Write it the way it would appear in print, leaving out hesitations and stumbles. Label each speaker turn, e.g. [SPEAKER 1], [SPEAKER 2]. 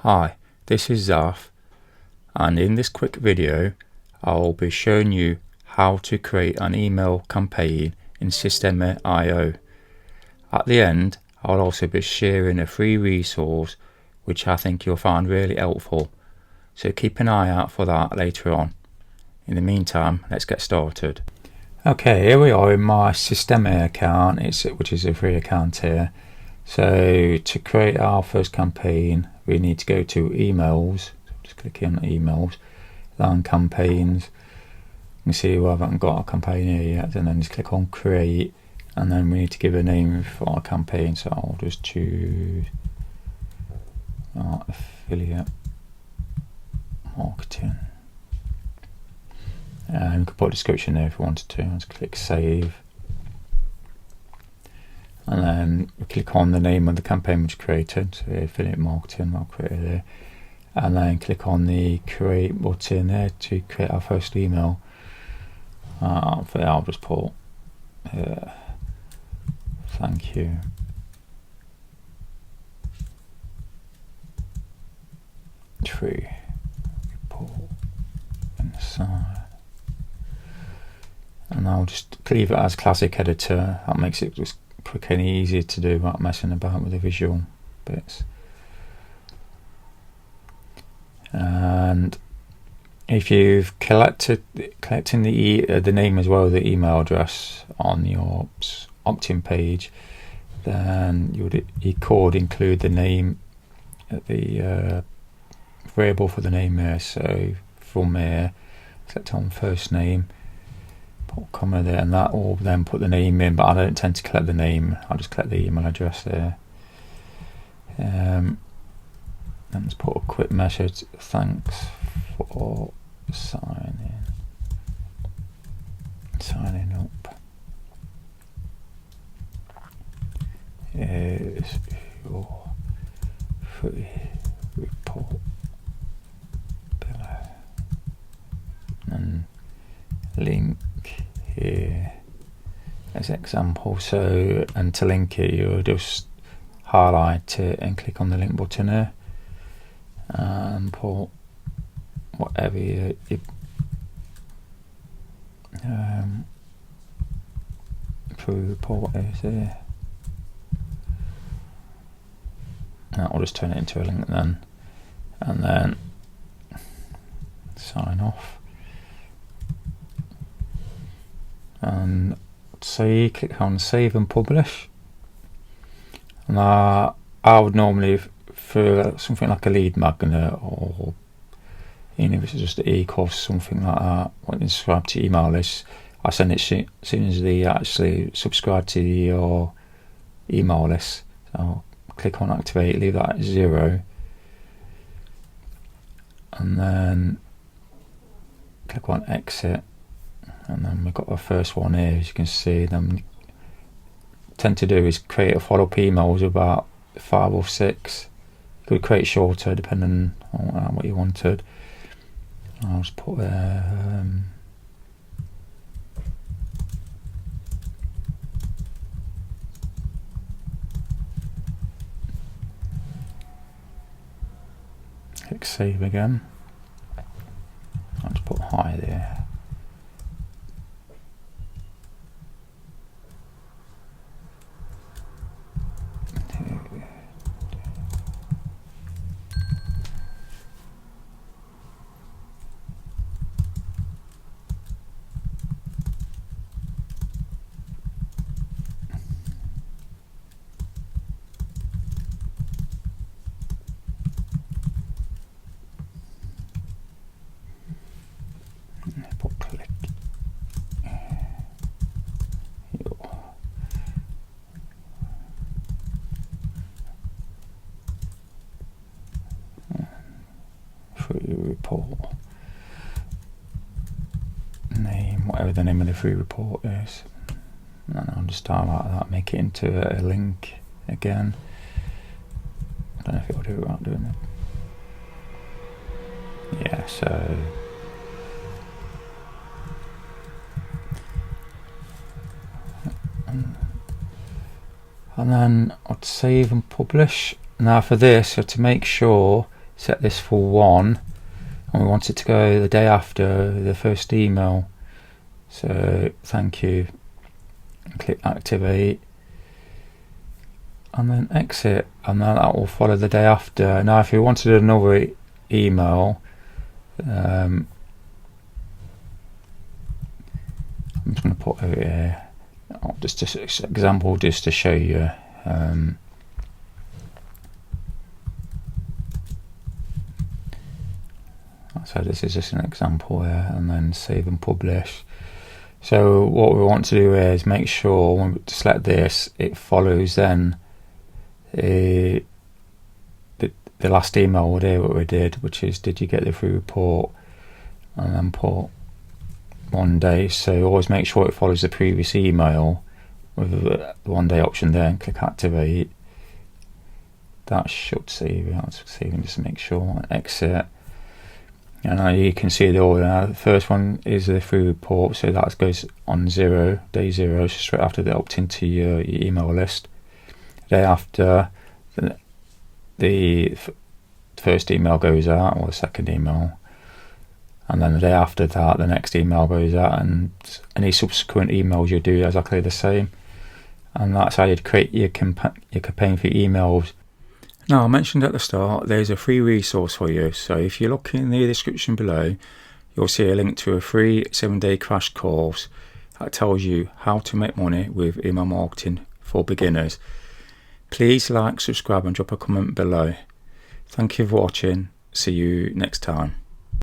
[SPEAKER 1] Hi, this is Zaf, and in this quick video I'll be showing you how to create an email campaign in Systeme.io. At the end I'll also be sharing a free resource which I think you'll find really helpful, so keep an eye out for that later on. In the meantime, let's get started. Okay, here we are in my Systeme account, which is a free account here. So to create our first campaign, we need to go to emails. So just click on emails, then campaigns. You can see we haven't got a campaign here yet, and then just click on create, and then we need to give a name for our campaign. So I'll just choose affiliate marketing. And you can put a description there if you wanted to. Just click save, and then we click on the name of the campaign which created. So affiliate marketing, I'll create it there, and then click on the create button there to create our first email. For that, I'll just put thank you. Free report inside. And I'll just leave it as classic editor. That makes it just quick and easy to do without messing about with the visual bits. And if you've collecting the name as well, the email address on your opt-in page, then you could include the name, the variable for the name there. So from here, select on first name, put a comma there, and that will then put the name in, but I don't tend to collect the name. I'll just collect the email address there. Let's put a quick message: thanks for signing up. Here's your free report below, and link here as example. So, and to link it, you'll just highlight it and click on the link button here, and put whatever you free report is there. That will just turn it into a link then, and then sign off. And so you click on save and publish. And I would normally, for something like a lead magnet, or even if it's just an e-course, something like that, when you subscribe to email list, I send it as soon as they actually subscribe to your email list. So I'll click on activate, leave that at 0, and then click on exit. And then we've got our first one here. As you can see, them tend to do is create a follow-up emails about 5 or 6. You could create shorter depending on what you wanted. I'll just put click save again. I'll just put hi there. Click free report name, whatever the name of the free report is, and I'll just start like that, make it into a link again. I don't know if it'll do it without doing it. Yeah, so and then I'd save and publish. Now for this, so to make sure set this for 1, and we want it to go the day after the first email. So thank you, and click activate, and then exit, and then that will follow the day after. Now if you wanted another email, I'm just going to put it here, just an example just to show you. So this is just an example here, and then save and publish. So what we want to do is make sure when we select this, it follows then the last email here what we did, which is did you get the free report, and then put 1 day. So always make sure it follows the previous email with the 1 day option there, and click activate. That should save it. I'll save it just to make sure. Exit. And now you can see the order. The first one is the free report, so that goes on day 0, so straight after they opt into your email list. The day after, the first email goes out, or the second email, and then the day after that, the next email goes out, and any subsequent emails you do exactly the same. And that's how you'd create your campaign for emails. Now, I mentioned at the start, there's a free resource for you. So if you look in the description below, you'll see a link to a free 7-day crash course that tells you how to make money with email marketing for beginners. Please like, subscribe, and drop a comment below. Thank you for watching. See you next time.